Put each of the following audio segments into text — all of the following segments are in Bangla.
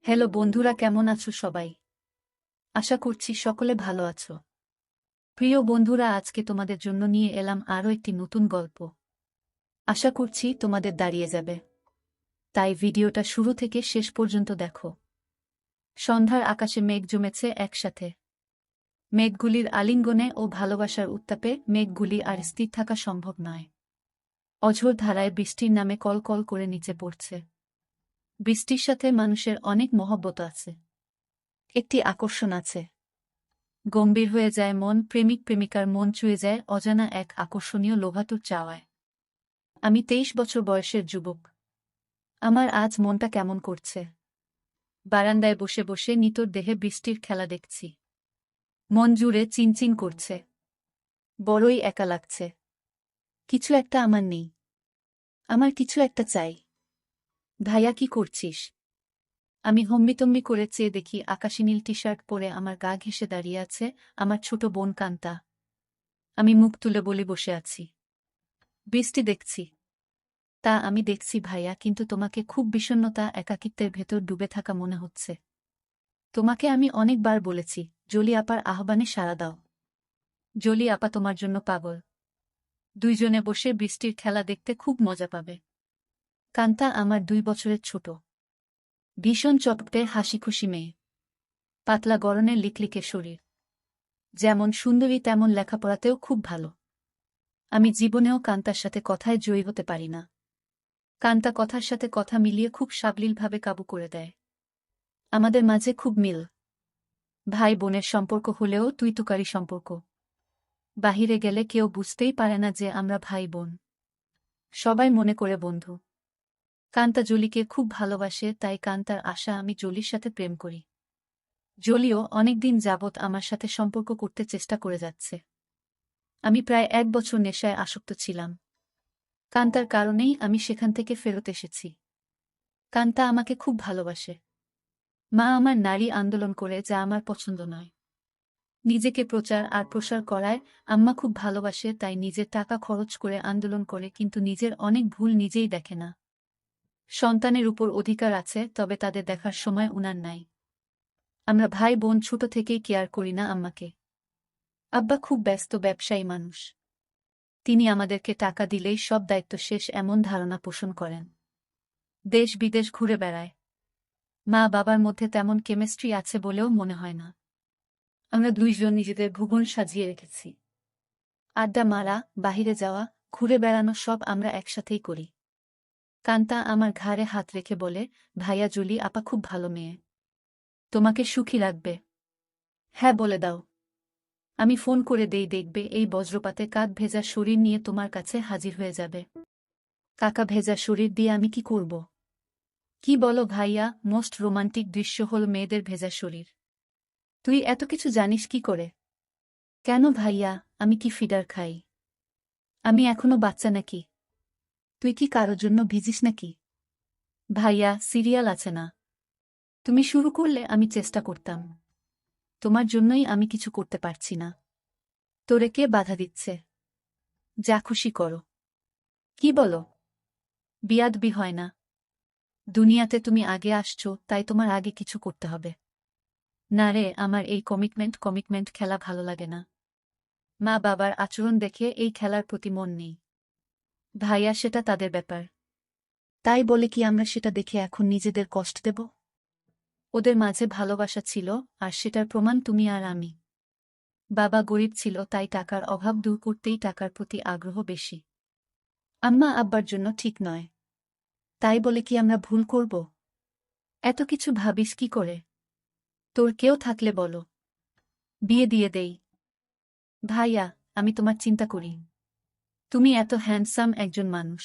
হ্যালো বন্ধুরা, কেমন আছো সবাই? আশা করছি সকলে ভালো আছো। প্রিয় বন্ধুরা, আজকে তোমাদের জন্য নিয়ে এলাম আরও একটি নতুন গল্প। আশা করছি তোমাদের দাঁড়িয়ে যাবে, তাই ভিডিওটা শুরু থেকে শেষ পর্যন্ত দেখো। সন্ধ্যার আকাশে মেঘ জমেছে একসাথে। মেঘগুলির আলিঙ্গনে ও ভালোবাসার উত্তাপে মেঘগুলি আর স্থির থাকা সম্ভব নয়। অঝোর ধারায় বৃষ্টির নামে কল কল করে নিচে পড়ছে। বৃষ্টির সাথে মানুষের অনেক মহব্বত আছে, একটি আকর্ষণ আছে। গম্ভীর হয়ে যায় মন, প্রেমিক প্রেমিকার মন ছুঁয়ে যায় অজানা এক আকর্ষণীয় লোভাতুর চাওয়ায়। আমি 23 বছর বয়সের যুবক। আমার আজ মনটা কেমন করছে। বারান্দায় বসে বসে নিতর দেহে বৃষ্টির খেলা দেখছি। মন জুড়ে চিনচিন করছে। বড়ই একা লাগছে। কিছু একটা আমার নেই। আমার কিছু একটা চাই। ভাইয়া, কি করছিস? আমি হম্বিতম্বি করে চেয়ে দেখি আকাশি নীল টি শার্ট পরে আমার গা ঘেঁষে দাঁড়িয়ে আছে আমার ছোট বোন কান্তা। আমি মুখ তুলে বলি, বসে আছি, বৃষ্টি দেখছি। তা আমি দেখছি ভাইয়া, কিন্তু তোমাকে খুব বিষণ্ণতা, একাকিত্বের ভেতর ডুবে থাকা মনে হচ্ছে। তোমাকে আমি অনেকবার বলেছি, জলি আপার আহ্বানে সাড়া দাও। জলি আপা তোমার জন্য পাগল। দুইজনে বসে বৃষ্টির খেলা দেখতে খুব মজা পাবে। কান্তা আমার 2 বছরের ছোট, ভীষণ চটপটে হাসিখুশি মেয়ে। পাতলা গড়নের লিকলিকে শরীর। যেমন সুন্দরী তেমন লেখাপড়াতেও খুব ভালো। আমি জীবনেও কান্তার সাথে কথায় জয়ী হতে পারি না। কান্তা কথার সাথে কথা মিলিয়ে খুব সাবলীলভাবে কাবু করে দেয়। আমাদের মাঝে খুব মিল। ভাই বোনের সম্পর্ক হলেও তুই তুকারি সম্পর্ক। বাহিরে গেলে কেউ বুঝতেই পারে না যে আমরা ভাই বোন। সবাই মনে করে বন্ধু। কান্তা জলিকে খুব ভালোবাসে, তাই কান্তার আশা আমি জলির সাথে প্রেম করি। জলিও অনেকদিন যাবৎ আমার সাথে সম্পর্ক করতে চেষ্টা করে যাচ্ছে। আমি প্রায় 1 বছর নেশায় আসক্ত ছিলাম। কান্তার কারণেই আমি সেখান থেকে ফেরত এসেছি। কান্তা আমাকে খুব ভালোবাসে। মা আমার নারী আন্দোলন করে, যা আমার পছন্দ নয়। নিজেকে প্রচার আর প্রসার করায় আম্মা খুব ভালোবাসে, তাই নিজের টাকা খরচ করে আন্দোলন করে, কিন্তু নিজের অনেক ভুল নিজেই দেখে না। সন্তানের উপর অধিকার আছে, তবে তাদের দেখার সময় উনার নাই। আমরা ভাই বোন ছোট থেকেই কেয়ার করি না আম্মাকে। আব্বা খুব ব্যস্ত ব্যবসায়ী মানুষ। তিনি আমাদেরকে টাকা দিলেই সব দায়িত্ব শেষ, এমন ধারণা পোষণ করেন। দেশ বিদেশ ঘুরে বেড়ায়। মা বাবার মধ্যে তেমন কেমিস্ট্রি আছে বলেও মনে হয় না। আমরা দুইজন নিজেদের ভুবন সাজিয়ে রেখেছি। আড্ডা মারা, বাহিরে যাওয়া, ঘুরে বেড়ানো সব আমরা একসাথেই করি। কান্তা আমার ঘাড়ে হাত রেখে বলে, ভাইয়া, জুলি আপা খুব ভালো মেয়ে। তোমাকে সুখী রাখবে। হ্যাঁ বলে দাও। আমি ফোন করে দেই, দেখবে এই বজ্রপাতে কাক ভেজা শরীর নিয়ে তোমার কাছে হাজির হয়ে যাবে। কাকা ভেজা শরীর দিয়ে আমি কি করব? কি বলো ভাইয়া, মোস্ট রোমান্টিক দৃশ্য হল মেয়েদের ভেজা শরীর। তুই এত কিছু জানিস কি করে? কেন ভাইয়া, আমি কি ফিডার খাই? আমি এখনো বাচ্চা নাকি? তুই কি কারোর জন্য ভিজিস নাকি? ভাইয়া, সিরিয়াল আছে না? তুমি শুরু করলে আমি চেষ্টা করতাম। তোমার জন্যই আমি কিছু করতে পারছি না। তোরে কে বাধা দিচ্ছে? যা খুশি করো। কি বলো? বিয়াদবি হয় না। দুনিয়াতে তুমি আগে আসছো, তাই তোমার আগে কিছু করতে হবে। না রে, আমার এই কমিটমেন্ট খেলা ভালো লাগে না। মা বাবার আচরণ দেখে এই খেলার প্রতি মন নেই। ভাইয়া, সেটা তাদের ব্যাপার। তাই বলে কি আমরা সেটা দেখে এখন নিজেদের কষ্ট দেব? ওদের মাঝে ভালোবাসা ছিল, আর সেটার প্রমাণ তুমি আর আমি। বাবা গরিব ছিল, তাই টাকার অভাব দূর করতেই টাকার প্রতি আগ্রহ বেশি। আম্মা আব্বার জন্য ঠিক নয়। তাই বলে কি আমরা ভুল করব? এত কিছু ভাবিস কি করে? তোর কেউ থাকলে বলো, বিয়ে দিয়ে দেই। ভাইয়া, আমি তোমার চিন্তা করি। তুমি এত হ্যান্ডসাম একজন মানুষ,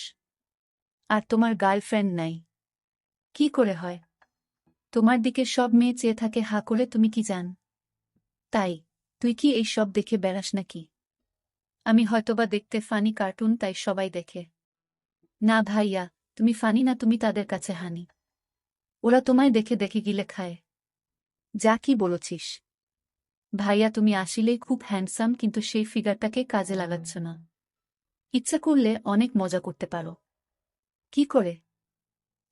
আর তোমার গার্লফ্রেন্ড নাই। কি করে হয়? তোমার দিকে সব মেয়ে চেয়ে থাকে হা করে, তুমি কি জান? তাই তুই কি এই সব দেখে বেড়াস নাকি? আমি হয়তোবা দেখতে ফানি কার্টুন, তাই সবাই দেখে। না ভাইয়া, তুমি ফানি না, তুমি তাদের কাছে হানি। ওরা তোমায় দেখে দেখে গিলে খায়। যা কি বলছিস? ভাইয়া, তুমি আসলেই খুব হ্যান্ডসাম, কিন্তু সেই ফিগারটাকে কাজে লাগাচ্ছ না। ইচ্ছা করলে অনেক মজা করতে পারো। কি করে?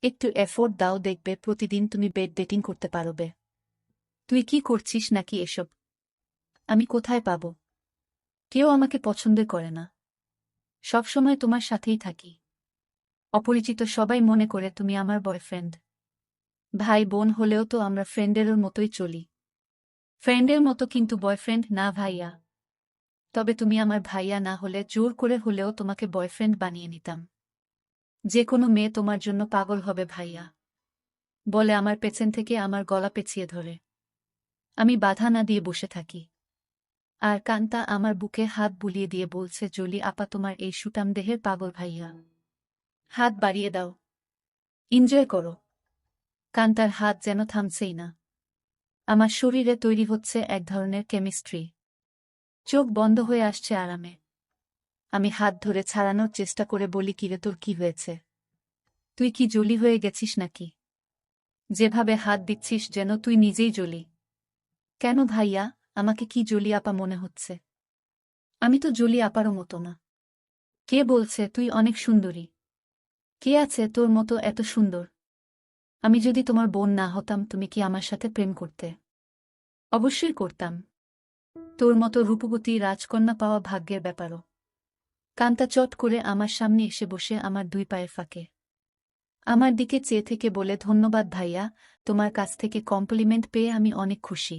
একটু এফোর্ট দাও, দেখবে প্রতিদিন তুমি বেড ডেটিং করতে পারবে। তুই কি করছিস নাকি এসব? আমি কোথায় পাব? কেউ আমাকে পছন্দ করে না। সবসময় তোমার সাথেই থাকি। অপরিচিত সবাই মনে করে তুমি আমার বয়ফ্রেন্ড। ভাই বোন হলেও তো আমরা ফ্রেন্ডের মতোই চলি। ফ্রেন্ডের মতো, কিন্তু বয়ফ্রেন্ড না ভাইয়া। তবে তুমি আমার ভাইয়া না হলে জোর করে হলেও তোমাকে বয়ফ্রেন্ড বানিয়ে নিতাম। যে কোনো মেয়ে তোমার জন্য পাগল হবে ভাইয়া, বলে আমার পেছন থেকে আমার গলা পেঁচিয়ে ধরে। আমি বাধা না দিয়ে বসে থাকি। আর কান্তা আমার বুকে হাত বুলিয়ে দিয়ে বলছে, জলি আপা তোমার এই সুটাম দেহের পাগল ভাইয়া। হাত বাড়িয়ে দাও, এনজয় করো। কান্তার হাত যেন থামছেই না। আমার শরীরে তৈরি হচ্ছে এক ধরনের কেমিস্ট্রি। চোখ বন্ধ হয়ে আসছে আরামে। আমি হাত ধরে ছাড়ানোর চেষ্টা করে বলি, কিরে তোর কি হয়েছে? তুই কি জলি হয়ে গেছিস নাকি? যেভাবে হাত দিচ্ছিস যেন তুই নিজেই জলি। কেন ভাইয়া, আমাকে কি জলি আপা মনে হচ্ছে? আমি তো জলি আপারও মতো না। কে বলছে? তুই অনেক সুন্দরী। কে আছে তোর মতো এত সুন্দর? আমি যদি তোমার বোন না হতাম, তুমি কি আমার সাথে প্রেম করতে? অবশ্যই করতাম। তোর মতো রূপবতী রাজকন্যা পাওয়া ভাগ্যের ব্যাপারও। কান্তা চট করে আমার সামনে এসে বসে আমার দুই পায়ের ফাঁকে। আমার দিকে চেয়ে থেকে বলে, ধন্যবাদ ভাইয়া, তোমার কাছ থেকে কমপ্লিমেন্ট পেয়ে আমি অনেক খুশি।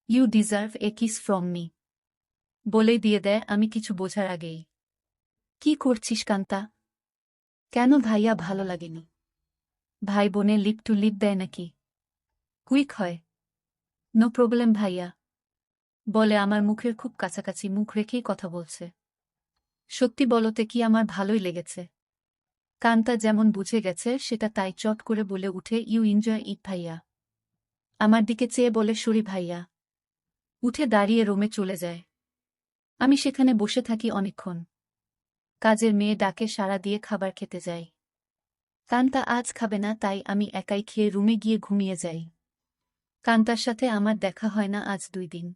You deserve a kiss from me. বলেই দিয়ে দেয় আমি কিছু বোঝার আগেই। কি করছিস কান্তা? কেন ভাইয়া, ভালো লাগেনি? ভাই বোনে লিপ টু লিপ দেয় নাকি? কুইক হয়। নো প্রবলেম ভাইয়া, বলে আমার মুখের খুব কাছাকাছি মুখ রেখেই কথা বলছে। সত্যি বলতে কি আমার ভালোই লেগেছে। কান্তা যেমন বুঝে গেছে সেটা তাই চট করে বলে উঠে, ইউ এনজয় ইট ভাইয়া। আমার দিকে চেয়ে বলে, সরি ভাইয়া। উঠে দাঁড়িয়ে রুমে চলে যায়। আমি সেখানে বসে থাকি অনেকক্ষণ। কাজের মেয়ে ডাকে সাড়া দিয়ে খাবার খেতে যাই। কান্তা আজ খাবে না, তাই আমি একাই খেয়ে রুমে গিয়ে ঘুমিয়ে যাই। কান্তার সাথে আমার দেখা হয় না আজ 2 দিন।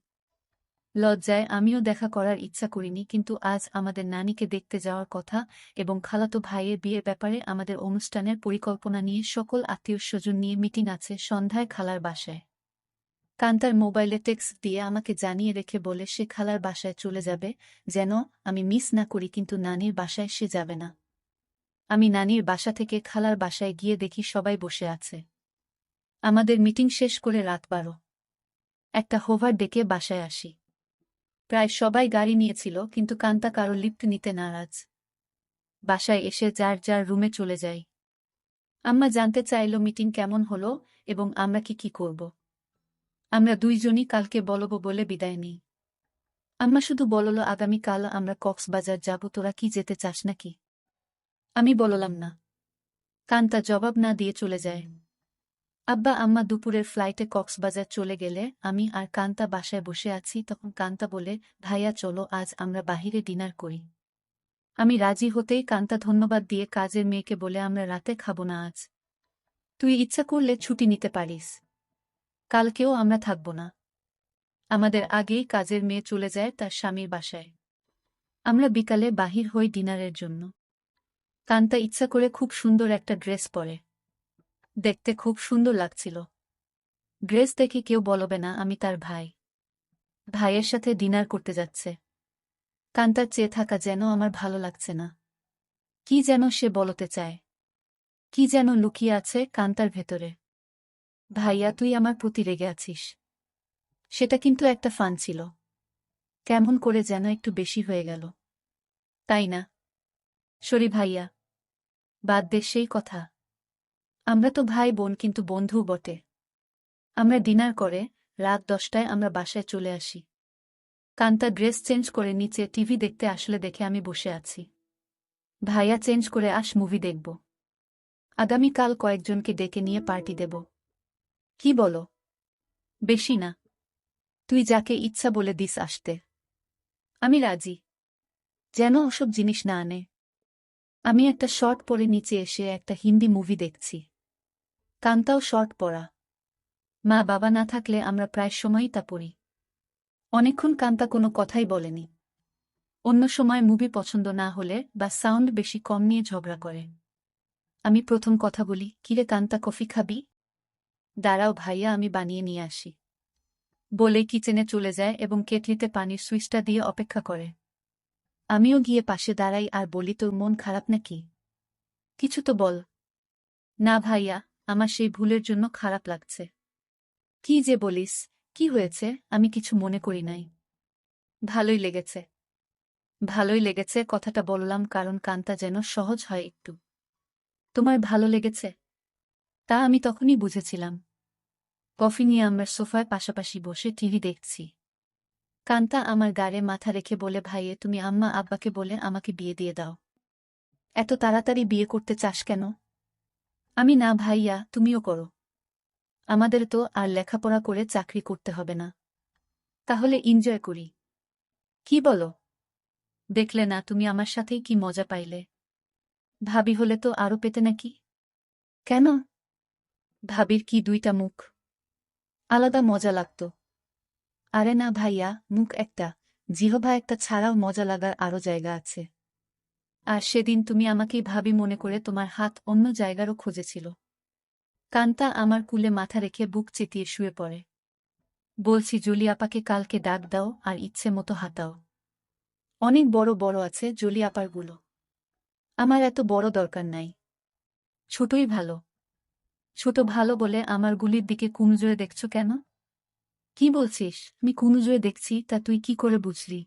লজ্জায় আমিও দেখা করার ইচ্ছা করিনি, কিন্তু আজ আমাদের নানিকে দেখতে যাওয়ার কথা এবং খালাতো ভাইয়ের বিয়ের ব্যাপারে আমাদের অনুষ্ঠানের পরিকল্পনা নিয়ে সকল আত্মীয়স্বজন নিয়ে মিটিং আছে সন্ধ্যায় খালার বাসায়। কান্তার মোবাইলে টেক্সট দিয়ে আমাকে জানিয়ে রেখে বলে সে খালার বাসায় চলে যাবে, যেন আমি মিস না করি, কিন্তু নানির বাসায় সে যাবে না। আমি নানির বাসা থেকে খালার বাসায় গিয়ে দেখি সবাই বসে আছে। আমাদের মিটিং শেষ করে রাত 12। একটা হোভার ডেকে বাসায় আসি। প্রায় সবাই গাড়ি নিয়েছিল, কিন্তু কান্তা কারো লিফট নিতে নারাজ। বাসায় এসে যার যার রুমে চলে যাই। আম্মা জানতে চাইল মিটিং কেমন হলো এবং আমরা কি করব। আমরা দুইজনই কালকে বলব বলে বিদায় নিই। আম্মা শুধু বলল, আগামীকাল আমরা কক্সবাজার যাব, তোরা কি যেতে চাস নাকি? আমি বললাম না। কান্তা জবাব না দিয়ে চলে যায়। আব্বা আম্মা দুপুরের ফ্লাইটে কক্সবাজার চলে গেলে আমি আর কান্তা বাসায় বসে আছি। তখন কান্তা বলে, ভাইয়া চলো আজ আমরা বাহিরে ডিনার করি। আমি রাজি হতেই কান্তা ধন্যবাদ দিয়ে কাজের মেয়েকে বলে, আমরা রাতে খাবো না আজ। তুই ইচ্ছা করলে ছুটি নিতে পারিস। কালকেও আমরা থাকব না। আমাদের আগেই কাজের মেয়ে চলে যায় তার স্বামীর বাসায়। আমরা বিকালে বাহির হই ডিনারের জন্য। কান্তা ইচ্ছা করে খুব সুন্দর একটা ড্রেস পরে। দেখতে খুব সুন্দর লাগছিল। ড্রেস দেখে কেউ বলবে না আমি তার ভাই। ভাইয়ের সাথে ডিনার করতে যাচ্ছে। কান্তার চেয়ে থাকা যেন আমার ভালো লাগছে না। কি যেন সে বলতে চায়। কি যেন লুকিয়ে আছে কান্তার ভেতরে। ভাইয়া, তুই আমার প্রতি রেগে আছিস। সেটা কিন্তু একটা ফান ছিল। কেমন করে যেন একটু বেশি হয়ে গেল, তাই না? সরি ভাইয়া, বাদ দে সেই কথা। আমরা তো ভাই বোন, কিন্তু বন্ধু বটে। আমরা ডিনার করে রাত 10টায় আমরা বাসায় চলে আসি। কান্তা ড্রেস চেঞ্জ করে নিচে টিভি দেখতে আসলে দেখে আমি বসে আছি। ভাইয়া চেঞ্জ করে আস, মুভি দেখব। আগামীকাল কয়েকজনকে ডেকে নিয়ে পার্টি দেব। কি বলো? বেশি না। তুই যাকে ইচ্ছা বলে দিস আসতে। আমি রাজি। যেন ওসব জিনিস না আনে। আমি একটা শর্ট পরে নিচে এসে একটা হিন্দি মুভি দেখছি। কান্তাও শর্ট পরা। মা বাবা না থাকলে আমরা প্রায় সময়ই তা পড়ি। অনেকক্ষণ কান্তা কোনো কথাই বলেনি। অন্য সময় মুভি পছন্দ না হলে বা সাউন্ড বেশি কম নিয়ে ঝগড়া করে। আমি প্রথম কথা বলি, কিরে কান্তা, কফি খাবি? দাঁড়াও ভাইয়া, আমি বানিয়ে নিয়ে আসি। বলে কিচেনে চলে যায় এবং কেটলিতে পানির সুইচটা দিয়ে অপেক্ষা করে। আমিও গিয়ে পাশে দাঁড়াই আর বলি, তোর মন খারাপ নাকি? কিছু তো বল। না ভাইয়া, আমার সেই ভুলের জন্য খারাপ লাগছে। কি যে বলিস, কি হয়েছে? আমি কিছু মনে করি নাই। ভালোই লেগেছে। ভালোই লেগেছে কথাটা বললাম কারণ কান্তা যেন সহজ হয় একটু। তোমার ভালো লেগেছে? তা আমি তখনই বুঝেছিলাম। কফি নিয়ে আমরা সোফায় পাশাপাশি বসে টিভি দেখছি। কান্তা আমার গাড়ে মাথা রেখে বলে, ভাইয়ে তুমি আম্মা আব্বাকে বলে আমাকে বিয়ে দিয়ে দাও। এত তাড়াতাড়ি বিয়ে করতে চাস কেন? আমি, না ভাইয়া, তুমিও করো। আমাদের তো আর লেখাপড়া করে চাকরি করতে হবে না। তাহলে এনজয় করি। কি বলো? দেখলে না তুমি আমার সাথেই কি মজা পাইলে? ভাবি হলে তো আরো পেতে নাকি? কেন? ভাবির কি দুইটা মুখ? আলাদা মজা লাগতো। আরে না ভাইয়া, মুখ একটা, জিহবা একটা ছাড়াও মজা লাগার আরো জায়গা আছে। আর সেদিন তুমি আমাকেই ভাবি মনে করে তোমার হাত অন্য জায়গারও খুঁজেছিল। কান্তা আমার কুলে মাথা রেখে বুক চেতিয়ে শুয়ে পড়ে। বলছি, জলি আপাকে কালকে ডাক দাও আর ইচ্ছে মতো হাতাও। অনেক বড় বড় আছে জলি আপারগুলো। আমার এত বড় দরকার নাই। ছোটই ভালো। ছোট ভালো বলে আমার গুলির দিকে কুনজরে দেখছ কেন? কি বলছিস? আমি কুনজরে দেখছি তা তুই কি করে বুঝলি?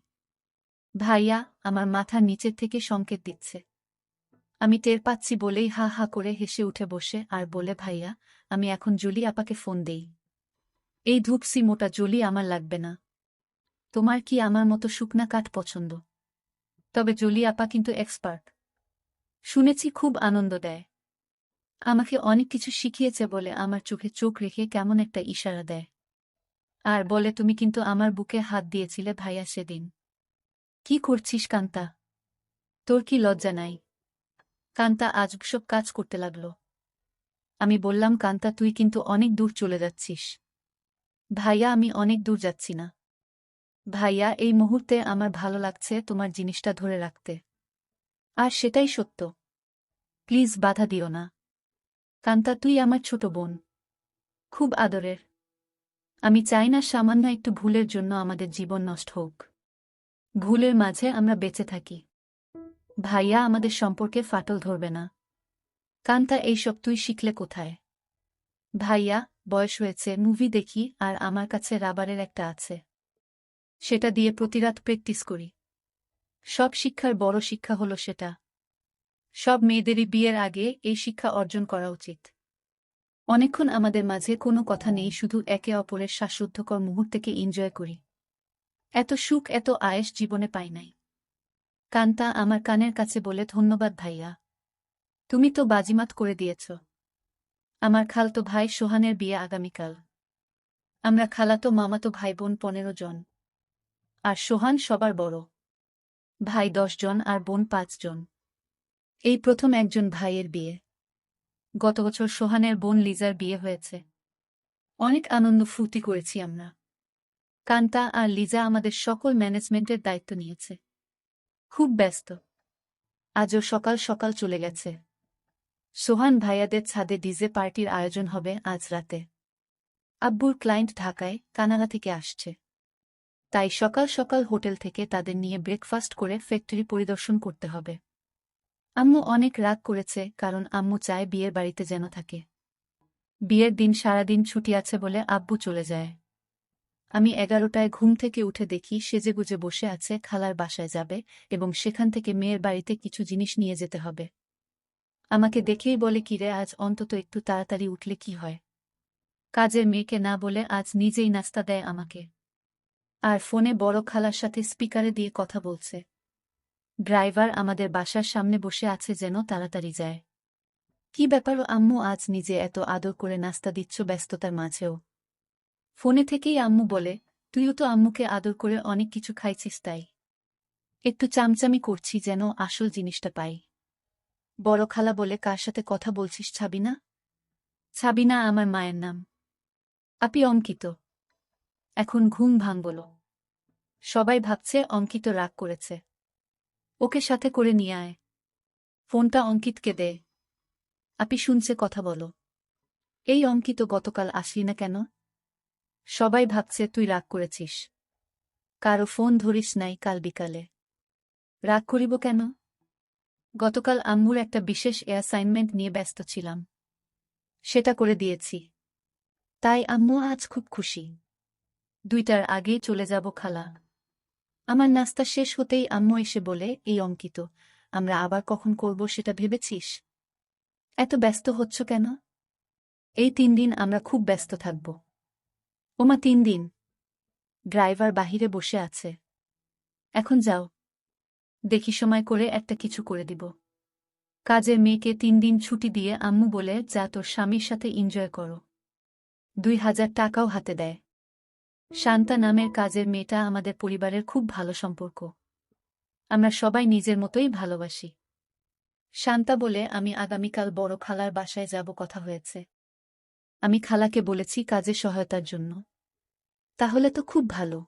ভাইয়া আমার মাথার নিচের থেকে সংকেত দিচ্ছে। আমি টের পাচ্ছি বলেই হা হা করে হেসে উঠে বসে আর বলে, ভাইয়া আমি এখন জলি আপাকে ফোন দেই। এই ধূপসি মোটা জলি আমার লাগবে না। তোমার কি আমার মতো শুকনা কাঠ পছন্দ? তবে জলি আপা কিন্তু এক্সপার্ট। শুনেছি খুব আনন্দ দেয়। আমাকে অনেক কিছু শিখিয়েছে বলে আমার চোখে চোখ রেখে কেমন একটা ইশারা দেয়। আর বলে, তুমি কিন্তু আমার বুকে হাত দিয়েছিলে ভাইয়া সেদিন। কি করছিস কান্তা? তোর কি লজ্জা নাই? কান্তা আজব সব কাজ করতে লাগল। আমি বললাম, কান্তা তুই কিন্তু অনেক দূর চলে যাচ্ছিস। ভাইয়া আমি অনেক দূর যাচ্ছি না। ভাইয়া এই মুহূর্তে আমার ভালো লাগছে তোমার জিনিসটা ধরে রাখতে। আর সেটাই সত্য। প্লিজ বাধা দিও না। কান্তা তুই আমার ছোট বোন। খুব আদরের। আমি চাই না সামান্য একটু ভুলের জন্য আমাদের জীবন নষ্ট হোক। ভুলের মাঝে আমরা বেঁচে থাকি। ভাইয়া আমাদের সম্পর্কে ফাটল ধরবে না। কান্তা এইসব তুই শিখলে কোথায়? ভাইয়া, বয়স হয়েছে, মুভি দেখি আর আমার কাছে রাবারের একটা আছে। সেটা দিয়ে প্রতিরাত প্র্যাকটিস করি। সব শিক্ষার বড় শিক্ষা হলো সেটা। সব মেয়েদেরই বিয়ের আগে এই শিক্ষা অর্জন করা উচিত। অনেকক্ষণ আমাদের মাঝে কোনো কথা নেই, শুধু একে অপরের শ্বাসরুদ্ধকর মুহূর্তকে এনজয় করি। এত সুখ এত আয়েশ জীবনে পাই নাই। কান্তা আমার কানের কাছে বলে, ধন্যবাদ ভাইয়া। তুমি তো বাজিমাত করে দিয়েছ। আমার খালতো ভাই সোহানের বিয়ে আগামীকাল। আমরা খালাতো মামাতো ভাই বোন 15 জন। আর সোহান সবার বড়। ভাই 10 জন আর বোন 5 জন। এই প্রথম একজন ভাইয়ের বিয়ে। গত বছর সোহানের বোন লিজার বিয়ে হয়েছে। অনেক আনন্দ ফুর্তি করেছি আমরা। কান্তা আর লিজা আমাদের সকল ম্যানেজমেন্টের দায়িত্ব নিয়েছে। খুব ব্যস্ত। আজও সকাল সকাল চলে গেছে। সোহান ভাইয়াদের ছাদে ডিজে পার্টির আয়োজন হবে আজ রাতে। আব্বুর ক্লায়েন্ট ঢাকায় কানাডা থেকে আসছে। তাই সকাল সকাল হোটেল থেকে তাদের নিয়ে ব্রেকফাস্ট করে ফ্যাক্টরি পরিদর্শন করতে হবে। আম্মু অনেক রাগ করেছে কারণ আম্মু চায় বিয়ের বাড়িতে যেন থাকে। বিয়ের দিন সারাদিন ছুটি আছে বলে আব্বু চলে যায়। আমি 11টায় ঘুম থেকে উঠে দেখি সেজেগুজে বসে আছে, খালার বাসায় যাবে এবং সেখান থেকে মেয়ের বাড়িতে কিছু জিনিস নিয়ে যেতে হবে। আমাকে দেখেই বলে, কিরে আজ অন্তত একটু তাড়াতাড়ি উঠলে কি হয়? কাজের মেয়েকে না বলে আজ নিজেই নাস্তা দেয় আমাকে। আর ফোনে বড় খালার সাথে স্পিকারে দিয়ে কথা বলছে। ড্রাইভার আমাদের বাসার সামনে বসে আছে যেন তাড়াতাড়ি যায়। কি ব্যাপার আম্মু, আজ নিজে এত আদর করে নাস্তা দিচ্ছ ব্যস্ততার মাঝেও? ফোনে থেকেই আম্মু বলে, তুইও তো আম্মুকে আদর করে অনেক কিছু খাইছিস তাই। একটু চামচামি করছি যেন আসল জিনিসটা পাই। বড় খালা বলে, কার সাথে কথা বলছিস ছাবিনা? ছাবিনা আমার মায়ের নাম। আপি অঙ্কিত। এখন ঘুম ভাঙল। সবাই ভাবছে অঙ্কিত রাগ করেছে। ওকে সাথে করে নিয়ে আয়। ফোনটা অঙ্কিতকে দে। আপি শুনছে, কথা বলো। এই অঙ্কিত গতকাল আসলি না কেন? সবাই ভাবছে তুই রাগ করেছিস। কারো ফোন ধরিস নাই কাল বিকালে। রাগ করিব কেন? গতকাল আম্মুর একটা বিশেষ অ্যাসাইনমেন্ট নিয়ে ব্যস্ত ছিলাম। সেটা করে দিয়েছি। তাই আম্মু আজ খুব খুশি। 2টার আগেই চলে যাব খালা। আমার নাস্তা শেষ হতেই আম্মু এসে বলে, এই অঙ্কিত, আমরা আবার কখন করব সেটা ভেবেছিস? এত ব্যস্ত হচ্ছ কেন? এই 3 দিন আমরা খুব ব্যস্ত থাকব। ওমা 3 দিন? ড্রাইভার বাহিরে বসে আছে। এখন যাও, দেখি সময় করে একটা কিছু করে দিব। কাজের মেয়েকে 3 দিন ছুটি দিয়ে আম্মু বলে, যা তোর স্বামীর সাথে এনজয় করো। 2000 টাকাও হাতে দেয়। শান্তা নামের কাজের মেয়েটা আমাদের পরিবারের খুব ভালো সম্পর্ক। আমরা সবাই নিজের মতোই ভালোবাসি। শান্তা বলে, আমি আগামীকাল বড় খালার বাসায় যাব, কথা হয়েছে। আমি খালাকে বলেছি কাজে সহায়তার জন্য। তাহলে তো খুব ভালো।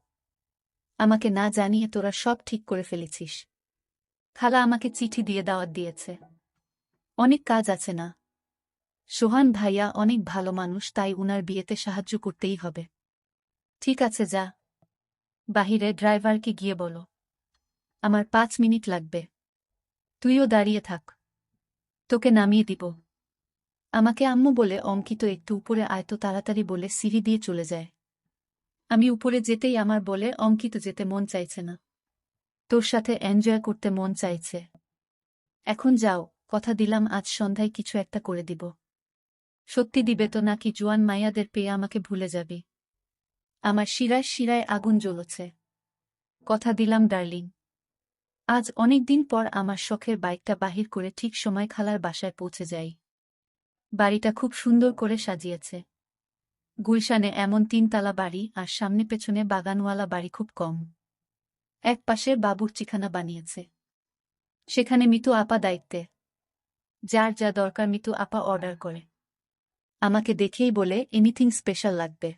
আমাকে না জানিয়ে তোরা সব ঠিক করে ফেলেছিস। খালা আমাকে চিঠি দিয়ে দাওয়াত দিয়েছে। অনেক কাজ আছে না? সোহান ভাইয়া অনেক ভালো মানুষ, তাই উনার বিয়েতে সাহায্য করতেই হবে। ঠিক আছে, যা। বাহিরে ড্রাইভারকে গিয়ে বলো আমার 5 মিনিট লাগবে। তুইও দাঁড়িয়ে থাক, তোকে নামিয়ে দিব। আমাকে আম্মু বলে, অঙ্কিত একটু উপরে আয় তো তাড়াতাড়ি বলে সিঁড়ি দিয়ে চলে যায়। আমি উপরে যেতেই আমার বলে, অঙ্কিত যেতে মন চাইছে না। তোর সাথে এনজয় করতে মন চাইছে। এখন যাও, কথা দিলাম আজ সন্ধ্যায় কিছু একটা করে দিব। সত্যি দিবে তো, নাকি জোয়ান মাইয়াদের পেয়ে আমাকে ভুলে যাবি? আমার শিরায় শিরায় আগুন জ্বলছে। কথা দিলাম ডার্লিং। আজ অনেক দিন পর আমার শখের বাইকটা বাহির করে ঠিক সময় খালার বাসায় পৌঁছে যাই। বাড়িটা খুব সুন্দর করে সাজিয়েছে। গুলশানে এমন 3 তলা বাড়ি আর সামনে পেছনে বাগানওয়ালা বাড়ি খুব কম। এক পাশে বাবুর্চিখানা বানিয়েছে। সেখানে মিতু আপা দায়িত্বে। যার যা দরকার মিতু আপা অর্ডার করে। আমাকে দেখেই বলে, এনিথিং স্পেশাল লাগবে?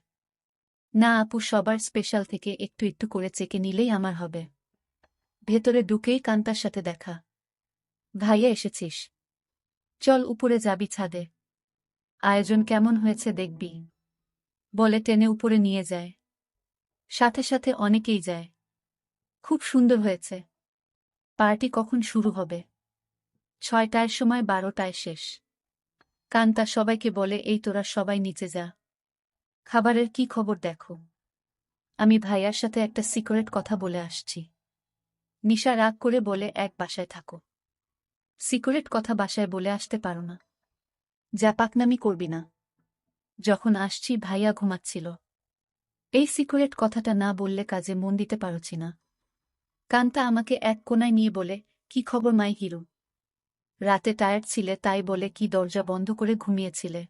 না আপু, সবার স্পেশাল থেকে একটু একটু করে চেকে নিলেই আমার হবে। ভেতরে ঢুকেই কান্তার সাথে দেখা। ভাইয়া এসেছিস? চল উপরে যাবি, ছাদে। আয়োজন কেমন হয়েছে দেখবি। বলে টেনে উপরে নিয়ে যায়। সাথে সাথে অনেকেই যায়। খুব সুন্দর হয়েছে। পার্টি কখন শুরু হবে? 6টার সময়, 12টায় শেষ। কান্তা সবাইকে বলে, এই তোরা সবাই নিচে যা। খাবারের কি খবর দেখো। আমি ভাইয়ার সাথে একটা সিক্রেট কথা বলে আসছি। নিশা রাগ করে বলে, এক বাসায় থাকো। সিক্রেট কথা বাসায় বলে আসতে পারো না? যা পাকনামি করবি না। যখন আসছি ভাইয়া ঘুমাচ্ছিল। এই সিক্রেট কথাটা না বললে কাজে মন দিতে পারছি না। কান্তা আমাকে এক কোনায় নিয়ে বলে, কি খবর মাই হিরো? রাতে টায়ার্ড ছিলে তাই বলে কি দরজা বন্ধ করে ঘুমিয়েছিলে?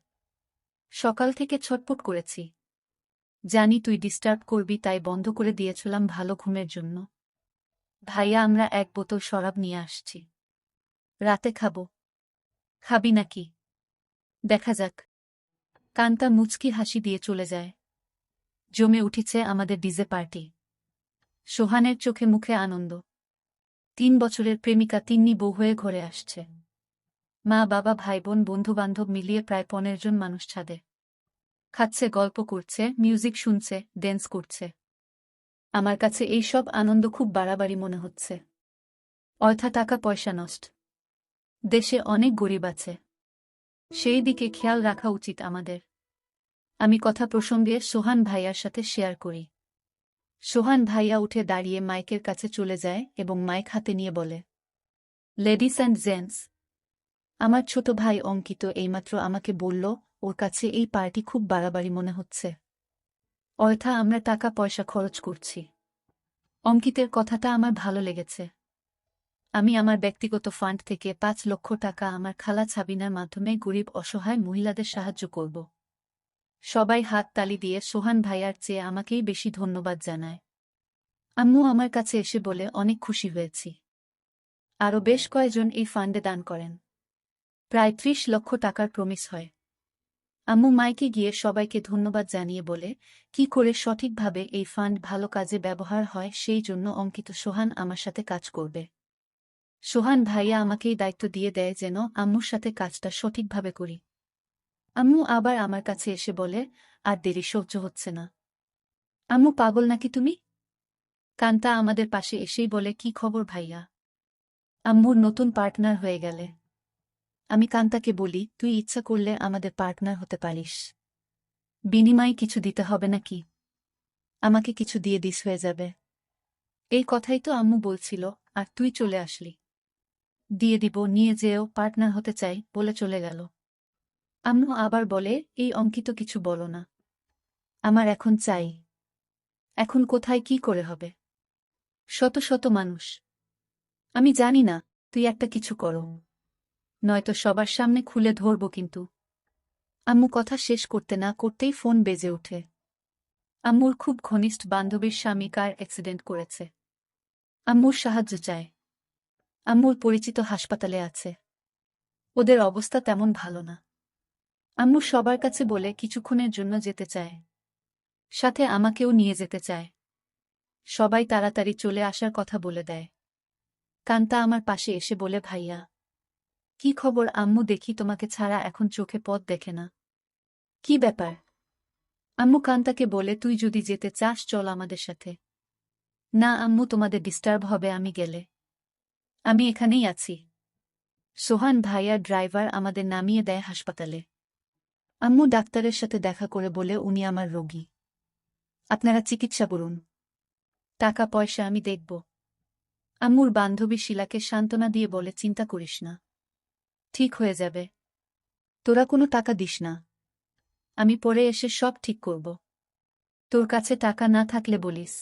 সকাল থেকে ছটপট করেছি। জানি তুই ডিস্টার্ব করবি তাই বন্ধ করে দিয়েছিলাম ভালো ঘুমের জন্য। ভাইয়া, আমরা 1 বোতল শরাব নিয়ে আসছি। রাতে খাবো। খাবি নাকি? দেখা যাক। কান্তা মুচকি হাসি দিয়ে চলে যায়। জমে উঠেছে আমাদের ডিজে পার্টি। সোহানের চোখে মুখে আনন্দ। 3 বছরের প্রেমিকা তিন্নি বউ হয়ে ঘরে আসছে। মা বাবা ভাই বোন বন্ধুবান্ধব মিলিয়ে প্রায় 15 জন মানুষ ছাদে। খাচ্ছে, গল্প করছে, মিউজিক শুনছে, ড্যান্স করছে। আমার কাছে এই সব আনন্দ খুব বাড়াবাড়ি মনে হচ্ছে। অযথা টাকা পয়সা নষ্ট। দেশে অনেক গরিব আছে। সেই দিকে খেয়াল রাখা উচিত আমাদের। আমি কথা প্রসঙ্গে সোহান ভাইয়ার সাথে শেয়ার করি। সোহান ভাইয়া উঠে দাঁড়িয়ে মাইকের কাছে চলে যায় এবং মাইক হাতে নিয়ে বলে, লেডিস অ্যান্ড জেন্টস, আমার ছোট ভাই অঙ্কিত এইমাত্র আমাকে বলল ওর কাছে এই পার্টি খুব বাড়াবাড়ি মনে হচ্ছে। অযথা আমরা টাকা পয়সা খরচ করছি। অঙ্কিতের কথাটা আমার ভালো লেগেছে। আমি আমার ব্যক্তিগত ফান্ড থেকে 5 লক্ষ টাকা আমার খালা ছাবিনার মাধ্যমে গরিব অসহায় মহিলাদের সাহায্য করব। সবাই হাত তালি দিয়ে সোহান ভাইয়ার চেয়ে আমাকেই বেশি ধন্যবাদ জানায়। আম্মু আমার কাছে এসে বলে, অনেক খুশি হয়েছি। আরও বেশ কয়েকজন এই ফান্ডে দান করেন। প্রায় 30 লক্ষ টাকার প্রমিস হয়। আম্মু মাইকে গিয়ে সবাইকে ধন্যবাদ জানিয়ে বলে, কি করে সঠিকভাবে এই ফান্ড ভালো কাজে ব্যবহার হয় সেই জন্য অঙ্কিত সোহান আমার সাথে কাজ করবে। সোহান ভাইয়া আমাকেই দায়িত্ব দিয়ে দেয় যেন আম্মুর সাথে কাজটা সঠিকভাবে করি। আম্মু আবার আমার কাছে এসে বলে, আর দেরি সহ্য হচ্ছে না। আম্মু পাগল নাকি তুমি? কান্তা আমাদের পাশে এসেই বলে, কি খবর ভাইয়া? আম্মুর নতুন পার্টনার হয়ে গেলে। আমি কান্তাকে বলি, তুই ইচ্ছা করলে আমাদের পার্টনার হতে পারিস। বিনিময়ে কিছু দিতে হবে নাকি? আমাকে কিছু দিয়ে দিস হয়ে যাবে। এই কথাই তো আম্মু বলছিল, আর তুই চলে আসলি। দিয়ে দিব, নিয়ে যেও, পার্টনার হতে চাই বলে চলে গেল। আম্মু আবার বলে, এই অঙ্কিত কিছু বলো না। আমার এখন চাই। এখন কোথায় কি করে হবে? শত শত মানুষ। আমি জানি না, তুই একটা কিছু করো। নয়তো সবার সামনে খুলে ধরব কিন্তু। আম্মু কথা শেষ করতে না করতেই ফোন বেজে ওঠে। আম্মুর খুব ঘনিষ্ঠ বান্ধবীর স্বামী কার অ্যাক্সিডেন্ট করেছে। আম্মুর সাহায্য চায়। আম্মুর পরিচিত হাসপাতালে আছে। ওদের অবস্থা তেমন ভালো না। আম্মু সবার কাছে বলে কিছুক্ষণের জন্য যেতে চায়। সাথে আমাকেও নিয়ে যেতে চায়। সবাই তাড়াতাড়ি চলে আসার কথা বলে দেয়। কান্তা আমার পাশে এসে বলে, ভাইয়া কি খবর? আম্মু দেখি তোমাকে ছাড়া এখন চোখে পথ দেখে না। কি ব্যাপার? আম্মু কান্তাকে বলে, তুই যদি যেতে চাস চল আমাদের সাথে। না আম্মু, তোমাদের ডিস্টার্ব হবে আমি গেলে। আমি এখানেই আছি। সোহান ভাইয়া ড্রাইভার আমাদের নামিয়ে দেয় হাসপাতালে। আম্মু ডাক্তারের সাথে দেখা করে বলে, উনি আমার রোগী। আপনারা চিকিৎসা করুন। টাকা পয়সা আমি দেখব। আম্মুর বান্ধবী শিলাকে সান্ত্বনা দিয়ে বলে, চিন্তা করিস না, ঠিক হয়ে যাবে। তোরা কোনো টাকা দিস না। আমি পরে এসে সব ঠিক করব। তোর কাছে টাকা না থাকলে বলিস।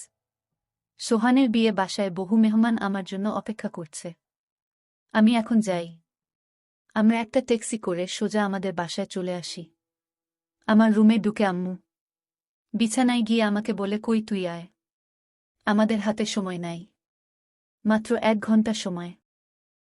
সোহানের বিয়ে বাসায় বহু মেহমান আমার জন্য অপেক্ষা করছে। আমি এখন যাই। আমরা একটা ট্যাক্সি করে সোজা আমাদের বাসায় চলে আসি। আমার রুমে ঢুকে আম্মু বিছানায় গিয়ে আমাকে বলে, কই তুই আয়। আমাদের হাতে সময় নাই। মাত্র 1 ঘন্টা সময়।